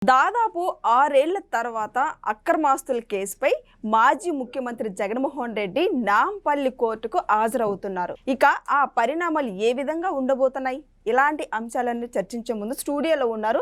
దాదాపు 6 ఏళ్ల తర్వాత అక్రమాస్తుల కేసుపై మాజీ ముఖ్యమంత్రి జగన్మోహన్ రెడ్డి నాంపల్లి కోర్టుకు హాజరవుతున్నారు. ఇక ఆ పరిణామాలు ఏ విధంగా ఉండబోతున్నాయి? ఇలాంటి అంశాలను చర్చించే ముందు స్టూడియోలో ఉన్నారు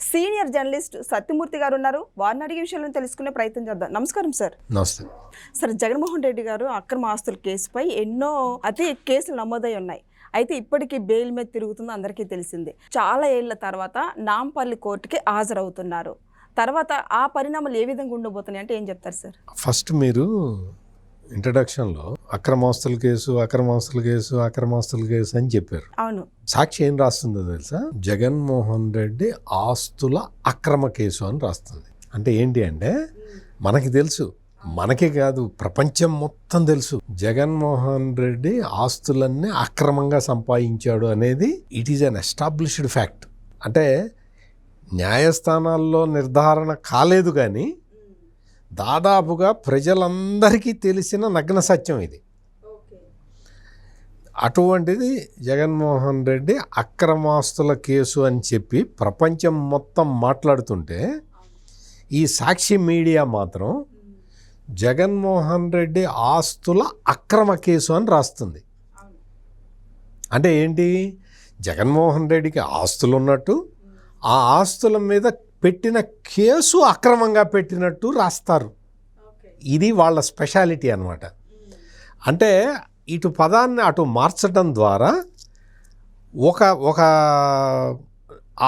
సీనియర్ జర్నలిస్ట్ సత్యమూర్తి గారు ఉన్నారు. వారిని అడిగే విషయాలను తెలుసుకునే ప్రయత్నం చేద్దాం. నమస్కారం సార్. నమస్తే సార్, జగన్మోహన్ రెడ్డి గారు అక్రమ ఆస్తుల కేసుపై ఎన్నో కేసులు నమోదై ఉన్నాయి. అయితే ఇప్పటికీ బెయిల్ మీద తిరుగుతుందో అందరికీ తెలిసిందే. చాలా ఏళ్ల తర్వాత నాంపల్లి కోర్టుకి హాజరవుతున్నారు. తర్వాత ఆ పరిణామాలు ఏ విధంగా ఉండబోతున్నాయి అంటే ఏం చెప్తారు సార్? ఫస్ట్ మీరు ఇంట్రడక్షన్లో అక్రమాస్తుల కేసు అని చెప్పారు. అవును. సాక్షి ఏం రాస్తుందో తెలుసా? జగన్మోహన్ రెడ్డి ఆస్తుల అక్రమ కేసు అని రాస్తుంది. అంటే ఏంటి అంటే మనకి తెలుసు, మనకే కాదు ప్రపంచం మొత్తం తెలుసు, జగన్మోహన్ రెడ్డి ఆస్తులన్నీ అక్రమంగా సంపాదించాడు అనేది it is an established fact. అంటే న్యాయస్థానాల్లో నిర్ధారణ కాలేదు కానీ దాదాపుగా ప్రజలందరికీ తెలిసిన నగ్న సత్యం ఇది. అటువంటిది జగన్మోహన్ రెడ్డి అక్రమాస్తుల కేసు అని చెప్పి ప్రపంచం మొత్తం మాట్లాడుతుంటే ఈ సాక్షి మీడియా మాత్రం జగన్మోహన్ రెడ్డి ఆస్తుల అక్రమ కేసు అని రాస్తుంది. అంటే ఏంటి? జగన్మోహన్ రెడ్డికి ఆస్తులు ఉన్నట్టు ఆ ఆస్తుల మీద పెట్టిన కేసు అక్రమంగా పెట్టినట్టు రాస్తారు. ఇది వాళ్ళ స్పెషాలిటీ అన్నమాట. అంటే ఇటు పదాన్ని అటు మార్చడం ద్వారా ఒక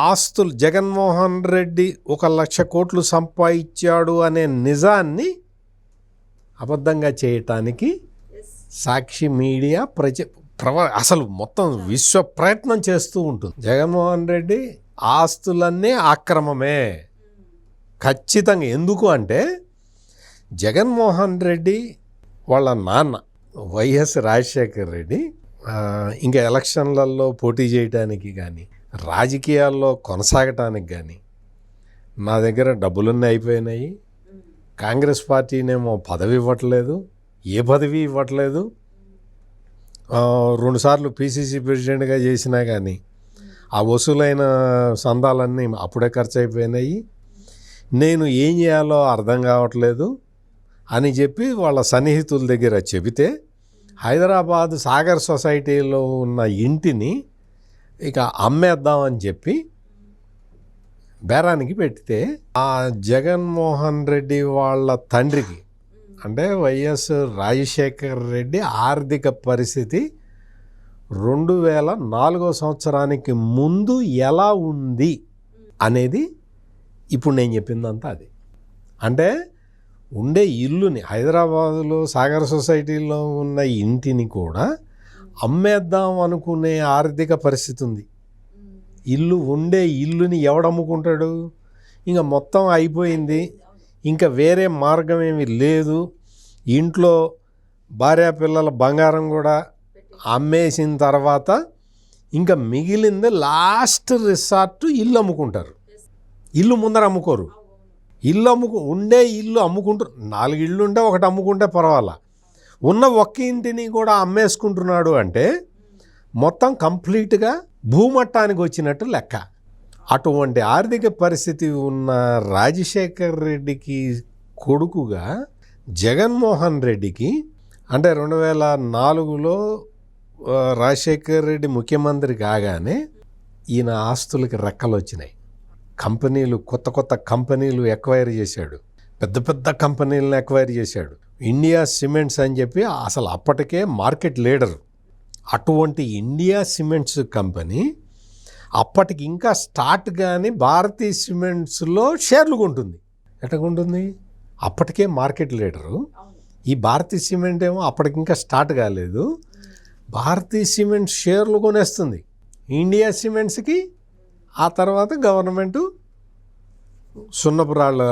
ఆస్తులు జగన్మోహన్ రెడ్డి 1,00,000 కోట్లు సంపాదించాడు అనే నిజాన్ని అబద్ధంగా చేయటానికి సాక్షి మీడియా అసలు మొత్తం విశ్వ ప్రయత్నం చేస్తూ ఉంటుంది. జగన్మోహన్ రెడ్డి ఆస్తులన్నీ అక్రమమే ఖచ్చితంగా. ఎందుకు అంటే జగన్మోహన్ రెడ్డి వాళ్ళ నాన్న వైఎస్ రాజశేఖర్ రెడ్డి ఇంకా ఎలక్షన్లలో పోటీ చేయటానికి కానీ రాజకీయాల్లో కొనసాగటానికి కానీ నా దగ్గర డబ్బులన్నీ అయిపోయినాయి, కాంగ్రెస్ పార్టీనేమో పదవి ఇవ్వట్లేదు, ఏ పదవి ఇవ్వట్లేదు, 2 సార్లు పిసిసి ప్రెసిడెంట్గా చేసినా కానీ ఆ వసూలైన సందాలన్నీ అప్పుడే ఖర్చు అయిపోయినాయి, నేను ఏం చేయాలో అర్థం కావట్లేదు అని చెప్పి వాళ్ళ సన్నిహితుల దగ్గర చెబితే హైదరాబాద్ సాగర్ సొసైటీలో ఉన్న ఇంటిని ఇక అమ్మేద్దామని చెప్పి బేరానికి పెడితే ఆ జగన్మోహన్ రెడ్డి వాళ్ళ తండ్రికి అంటే వైఎస్ రాజశేఖర్ రెడ్డి ఆర్థిక పరిస్థితి 2004 సంవత్సరానికి ముందు ఎలా ఉంది అనేది ఇప్పుడు నేను చెప్పిందంతా అది. అంటే ఉండే ఇల్లుని హైదరాబాదులో సాగర్ సొసైటీలో ఉన్న ఇంటిని కూడా అమ్మేద్దాం అనుకునే ఆర్థిక పరిస్థితి ఉంది. ఉండే ఇల్లుని ఎవడమ్ముకుంటాడు? ఇంకా మొత్తం అయిపోయింది, ఇంకా వేరే మార్గం ఏమీ లేదు. ఇంట్లో భార్య పిల్లల బంగారం కూడా అమ్మేసిన తర్వాత ఇంకా మిగిలింది లాస్ట్ రిసార్ట్ ఇల్లు అమ్ముకుంటారు. ఇల్లు ముందర అమ్ముకోరు. ఉండే ఇల్లు అమ్ముకుంటారు. 4 ఇళ్ళు ఉంటే ఒకటి అమ్ముకుంటే పర్వాలా, ఉన్న ఒక్క ఇంటిని కూడా అమ్మేసుకుంటున్నాడు అంటే మొత్తం కంప్లీట్గా భూమట్టానికి వచ్చినట్టు లెక్క. అటువంటి ఆర్థిక పరిస్థితి ఉన్న రాజశేఖర్ రెడ్డికి కొడుకుగా జగన్మోహన్ రెడ్డికి అంటే 2004లో రాజశేఖర్ రెడ్డి ముఖ్యమంత్రి కాగానే ఈయన ఆస్తులకి రెక్కలు వచ్చినాయి. కొత్త కంపెనీలు ఎక్వైర్ చేశాడు, పెద్ద కంపెనీలను ఎక్వైర్ చేశాడు. ఇండియా సిమెంట్స్ అని చెప్పి అసలు అప్పటికే మార్కెట్ లీడర్. అటువంటి ఇండియా సిమెంట్స్ కంపెనీ అప్పటికి ఇంకా స్టార్ట్ కానీ భారతీయ సిమెంట్స్లో షేర్లు కొంటుంది. ఎట్లా కొంటుంది? అప్పటికే మార్కెట్ లీడరు. ఈ భారతీయ సిమెంట్ ఏమో అప్పటికి ఇంకా స్టార్ట్ కాలేదు. భారతీయ సిమెంట్ షేర్లు కొనేస్తుంది ఇండియా సిమెంట్స్కి. ఆ తర్వాత గవర్నమెంటు సున్నపురాళ్ళ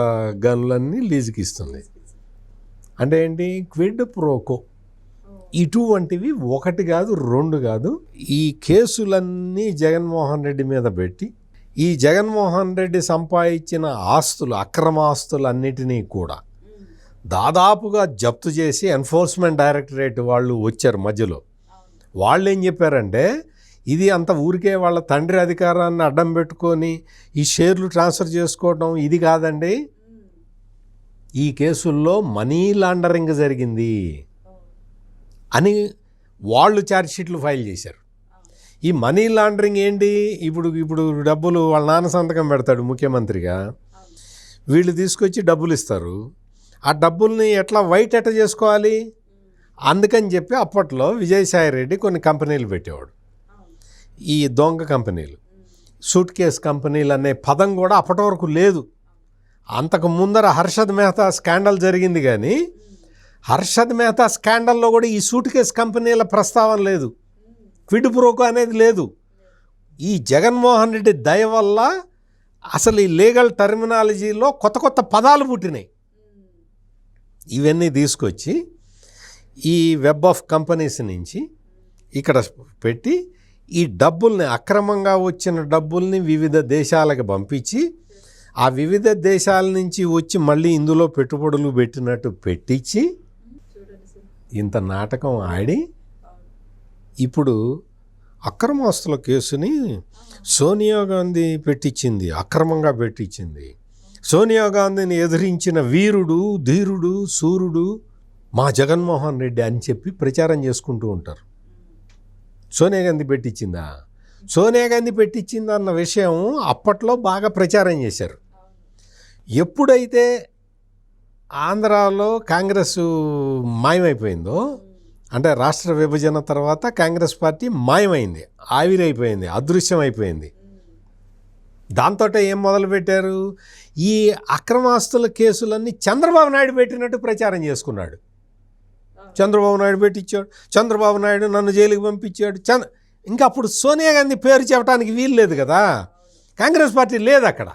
గనులన్నీ లీజుకి ఇస్తుంది. అంటే ఏంటి? Quid pro quo. ఇటువంటివి 1 కాదు 2 కాదు. ఈ కేసులన్నీ జగన్మోహన్ రెడ్డి మీద పెట్టి ఈ జగన్మోహన్ రెడ్డి సంపాదించిన ఆస్తులు అక్రమ ఆస్తులన్నిటినీ కూడా దాదాపుగా జప్తు చేసి ఎన్ఫోర్స్మెంట్ డైరెక్టరేట్ వాళ్ళు వచ్చారు మధ్యలో. వాళ్ళు ఏం చెప్పారంటే ఇది అంత ఊరికే వాళ్ళ తండ్రి అధికారాన్ని అడ్డం పెట్టుకొని ఈ షేర్లు ట్రాన్స్ఫర్ చేసుకోవడం ఇది కాదండి. ఈ కేసుల్లో మనీ లాండరింగ్ జరిగింది అని వాళ్ళు ఛార్జ్షీట్లు ఫైల్ చేశారు. ఈ మనీ లాండరింగ్ ఏంటి? ఇప్పుడు డబ్బులు వాళ్ళ నాన్న సంతకం పెడతాడు ముఖ్యమంత్రిగా, వీళ్ళు తీసుకొచ్చి డబ్బులు ఇస్తారు. ఆ డబ్బుల్ని ఎట్లా చేసుకోవాలి? అందుకని చెప్పి అప్పట్లో విజయసాయి రెడ్డి కొన్ని కంపెనీలు పెట్టేవాడు, ఈ దొంగ కంపెనీలు, సూట్ కేస్ కంపెనీలు అనే పదం కూడా అప్పటి వరకు లేదు. అంతకు ముందర హర్షద్ మెహతా స్కాండల్ జరిగింది, కానీ హర్షద్ మెహతా స్కాండల్లో కూడా ఈ సూట్ కేస్ కంపెనీల ప్రస్తావన లేదు, క్విడ్ ప్రోకో అనేది లేదు. ఈ జగన్మోహన్ రెడ్డి దయ వల్ల అసలు ఈ లీగల్ టర్మినాలజీలో కొత్త కొత్త పదాలు పుట్టినాయి. ఇవన్నీ తీసుకొచ్చి ఈ వెబ్ ఆఫ్ కంపెనీస్ నుంచి ఇక్కడ పెట్టి ఈ డబ్బుల్ని, అక్రమంగా వచ్చిన డబ్బుల్ని వివిధ దేశాలకు పంపించి, ఆ వివిధ దేశాల నుంచి వచ్చి మళ్ళీ ఇందులో పెట్టుబడులు పెట్టినట్టు పెట్టించి ఇంత నాటకం ఆడి ఇప్పుడు అక్రమాస్తుల కేసుని సోనియా గాంధీ పెట్టించింది, అక్రమంగా పెట్టించింది. సోనియా గాంధీని ఎదిరించిన వీరుడు, ధీరుడు, సూర్యుడు మా జగన్మోహన్ రెడ్డి అని చెప్పి ప్రచారం చేసుకుంటూ ఉంటారు. సోనియా గాంధీ పెట్టించిందా? సోనియా గాంధీ పెట్టించిందా అన్న విషయం అప్పట్లో బాగా ప్రచారం చేశారు. ఎప్పుడైతే ఆంధ్రాలో కాంగ్రెస్ మాయమైపోయిందో, అంటే రాష్ట్ర విభజన తర్వాత కాంగ్రెస్ పార్టీ మాయమైంది, ఆవిరైపోయింది, అదృశ్యం అయిపోయింది. దాంతో ఏం మొదలుపెట్టారు? ఈ అక్రమాస్తుల కేసులన్నీ చంద్రబాబు నాయుడు పెట్టినట్టు ప్రచారం చేసుకున్నాడు. చంద్రబాబు నాయుడు పెట్టించాడు, చంద్రబాబు నాయుడు నన్ను జైలుకి పంపించాడు. ఇంకా అప్పుడు సోనియా గాంధీ పేరు చెప్పడానికి వీలు లేదు కదా, కాంగ్రెస్ పార్టీ లేదు అక్కడ,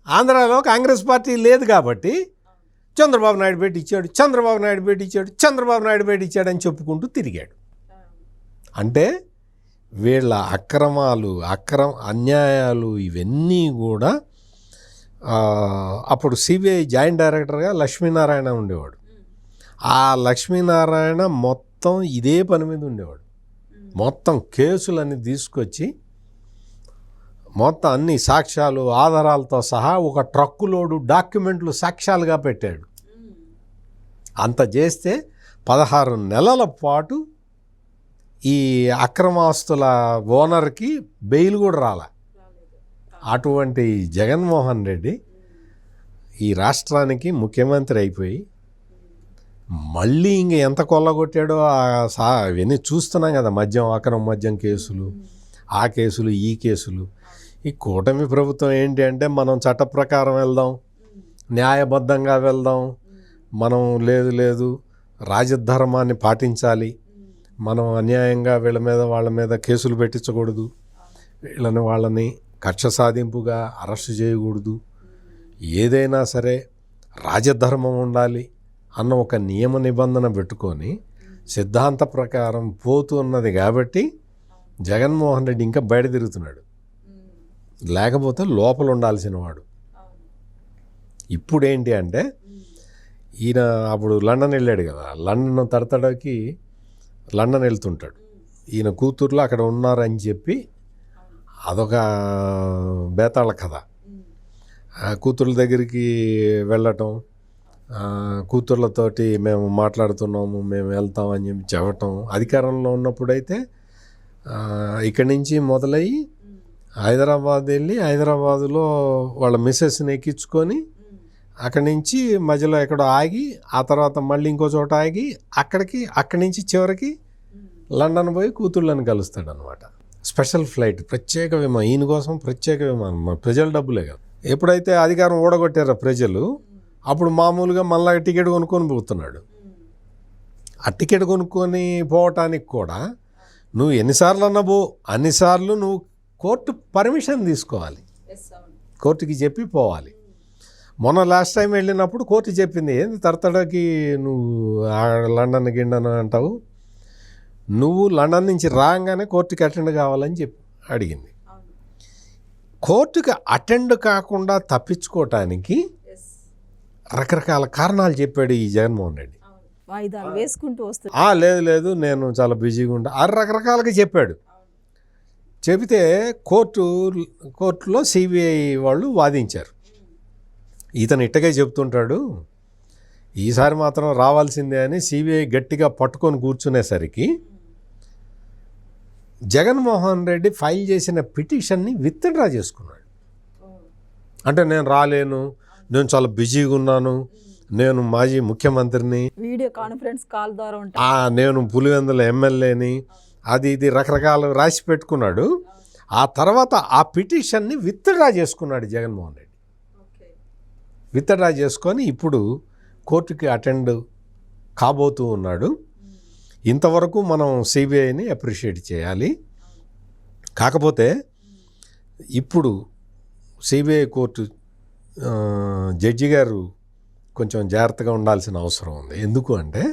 ఆంధ్రాలో కాంగ్రెస్ పార్టీ లేదు. కాబట్టి చంద్రబాబు నాయుడు పెట్టించాడు, చంద్రబాబు నాయుడు పెట్టించాడు, చంద్రబాబు నాయుడు పెట్టించాడు అని చెప్పుకుంటూ తిరిగాడు. అంటే వీళ్ళ అక్రమాలు, అన్యాయాలు ఇవన్నీ కూడా అప్పుడు సిబిఐ జాయింట్ డైరెక్టర్గా లక్ష్మీనారాయణ ఉండేవాడు. ఆ లక్ష్మీనారాయణ మొత్తం ఇదే పని మీద ఉండేవాడు. మొత్తం కేసులన్నీ తీసుకొచ్చి మొత్తం అన్ని సాక్ష్యాలు, ఆధారాలతో సహా ఒక ట్రక్కులోడు డాక్యుమెంట్లు సాక్ష్యాలుగా పెట్టాడు. అంత చేస్తే 16 నెలల పాటు ఈ అక్రమాస్తుల ఓనర్కి బెయిల్ కూడా రాలే. అటువంటి జగన్మోహన్ రెడ్డి ఈ రాష్ట్రానికి ముఖ్యమంత్రి అయిపోయి మళ్ళీ ఇంక ఎంత కొల్లగొట్టాడో ఇవన్నీ చూస్తున్నాం కదా. అక్రమ మద్యం కేసులు, ఆ కేసులు, ఈ కేసులు. ఈ కూటమి ప్రభుత్వం ఏంటి అంటే మనం చట్ట ప్రకారం వెళ్దాం, న్యాయబద్ధంగా వెళ్దాం, మనం లేదు రాజధర్మాన్ని పాటించాలి, మనం అన్యాయంగా వాళ్ళ మీద కేసులు పెట్టించకూడదు, వాళ్ళని కక్ష సాధింపుగా అరెస్టు చేయకూడదు, ఏదైనా సరే రాజధర్మం ఉండాలి అన్న ఒక నియమ నిబంధన పెట్టుకొని సిద్ధాంత ప్రకారం పోతున్నది. కాబట్టి జగన్మోహన్ రెడ్డి ఇంకా బయట తిరుగుతున్నాడు, లేకపోతే లోపల ఉండాల్సిన వాడు. ఇప్పుడు ఏంటి అంటే ఈయన అప్పుడు లండన్ వెళ్ళాడు కదా, లండన్ తడతడకి లండన్ వెళ్తుంటాడు. ఈయన కూతుర్లు అక్కడ ఉన్నారని చెప్పి అదొక బేతాళ కథ. కూతుర్ల దగ్గరికి వెళ్ళటం, కూతుర్లతోటి మేము మాట్లాడుతున్నాము, మేము వెళ్తామని చెప్పి చెప్పటం. అధికారంలో ఉన్నప్పుడైతే ఇక్కడి నుంచి మొదలయ్యి హైదరాబాద్ వెళ్ళి హైదరాబాదులో వాళ్ళ మిస్సెస్ని ఎక్కించుకొని అక్కడి నుంచి మధ్యలో ఎక్కడో ఆగి, ఆ తర్వాత మళ్ళీ ఇంకో చోట ఆగి అక్కడి నుంచి చివరికి లండన్ పోయి కూతుళ్ళని కలుస్తాడు అనమాట. స్పెషల్ ఫ్లైట్, ప్రత్యేక విమానం, ఈయన కోసం ప్రత్యేక విమానం, ప్రజల డబ్బులే కదా. ఎప్పుడైతే అధికారం ఓడగొట్టారో ప్రజలు, అప్పుడు మామూలుగా మళ్ళా టికెట్ కొనుక్కొని పోతున్నాడు. ఆ టికెట్ కొనుక్కొని పోవటానికి కూడా నువ్వు ఎన్నిసార్లు అన్నా అన్నిసార్లు నువ్వు కోర్టు పర్మిషన్ తీసుకోవాలి, కోర్టుకి చెప్పి పోవాలి. మొన్న లాస్ట్ టైం వెళ్ళినప్పుడు కోర్టు చెప్పింది, ఏంది తరతడకి నువ్వు లండన్ గిండన్ అంటావు, నువ్వు లండన్ నుంచి రాగానే కోర్టుకి అటెండ్ కావాలని చెప్పి అడిగింది. కోర్టుకి అటెండ్ కాకుండా తప్పించుకోవటానికి రకరకాల కారణాలు చెప్పాడు ఈ జగన్మోహన్ రెడ్డి. వాయిదాలు వేసుకుంటూ వస్తుంది. లేదు నేను చాలా బిజీగా ఉంటా, రకరకాలుగా చెప్పాడు. చెబితే కోర్టులో సిబిఐ వాళ్ళు వాదించారు. ఇతను ఇట్టగే చెప్తుంటాడు, ఈసారి మాత్రం రావాల్సిందే అని సిబిఐ గట్టిగా పట్టుకొని కూర్చునేసరికి జగన్మోహన్ రెడ్డి ఫైల్ చేసిన పిటిషన్ని విత్డ్రా చేసుకున్నాడు. అంటే నేను రాలేను, నేను చాలా బిజీగా ఉన్నాను, నేను మాజీ ముఖ్యమంత్రిని, వీడియో కాన్ఫరెన్స్ కాల్ ద్వారా నేను పులివెందుల ఎమ్మెల్యేని, అది ఇది రకరకాలు రాసి పెట్టుకున్నాడు. ఆ తర్వాత ఆ పిటిషన్ని విత్డ్రా చేసుకున్నాడు జగన్మోహన్ రెడ్డి. విత్డ్రా చేసుకొని ఇప్పుడు కోర్టుకి అటెండ్ కాబోతూ ఉన్నాడు. ఇంతవరకు మనం సిబిఐని అప్రిషియేట్ చేయాలి. కాకపోతే ఇప్పుడు సిబిఐ కోర్టు జడ్జి గారు కొంచెం జాగ్రత్తగా ఉండాల్సిన అవసరం ఉంది. ఎందుకు అంటే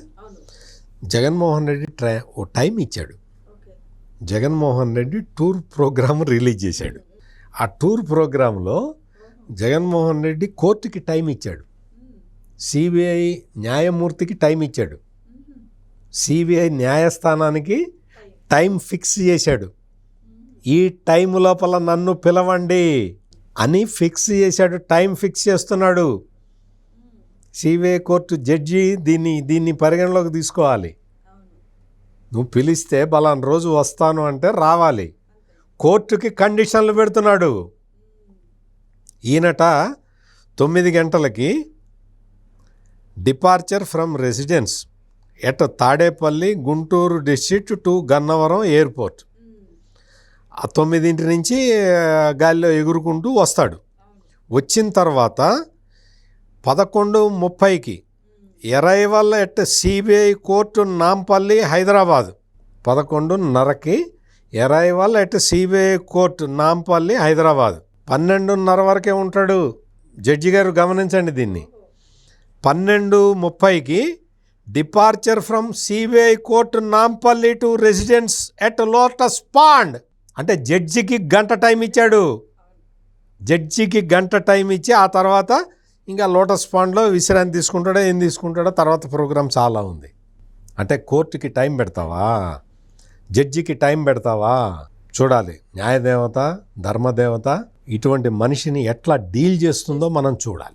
జగన్మోహన్ రెడ్డి ఓ టైం ఇచ్చాడు. Jaganmohan Reddy tour program release చేశాడు. ఆ టూర్ ప్రోగ్రాంలో జగన్మోహన్ రెడ్డి కోర్టుకి టైం ఇచ్చాడు, సిబిఐ న్యాయమూర్తికి టైం ఇచ్చాడు, సిబిఐ న్యాయస్థానానికి టైం ఫిక్స్ చేశాడు. ఈ టైం లోపల నన్ను పిలవండి అని ఫిక్స్ చేశాడు. టైం ఫిక్స్ చేస్తున్నాడు. సిబిఐ కోర్టు జడ్జి దీన్ని పరిగణలోకి తీసుకోవాలి. నువ్వు పిలిస్తే బలానా రోజు వస్తాను అంటే రావాలి. కోర్టుకి కండిషన్లు పెడుతున్నాడు. ఈయనట 9 గంటలకి departure from residence at Tadepalli Guntur district to Gannavaram airport. 9 నుంచి గాలిలో ఎగురుకుంటూ వస్తాడు. వచ్చిన తర్వాత 11:30కి arrival at CBI court Nampally Hyderabad. 11:30కి arrival at CBI court Nampally Hyderabad. 12:30 వరకే ఉంటాడు. జడ్జి గారు గమనించండి దీన్ని. 12:30కి departure from CBI court Nampally to residence at Lotus Pond. అంటే జడ్జికి గంట టైం ఇచ్చాడు. జడ్జికి గంట టైం ఇచ్చి ఆ తర్వాత ఇంకా లోటస్ పాండ్లో విశ్రాంతి తీసుకుంటాడో ఏం తీసుకుంటాడో, తర్వాత ప్రోగ్రాం చాలా ఉంది. అంటే కోర్టుకి టైం పెడతావా, జడ్జికి టైం పెడతావా? చూడాలి. న్యాయదేవత, ధర్మదేవత ఇటువంటి మనిషిని ఎట్లా డీల్ చేస్తుందో మనం చూడాలి.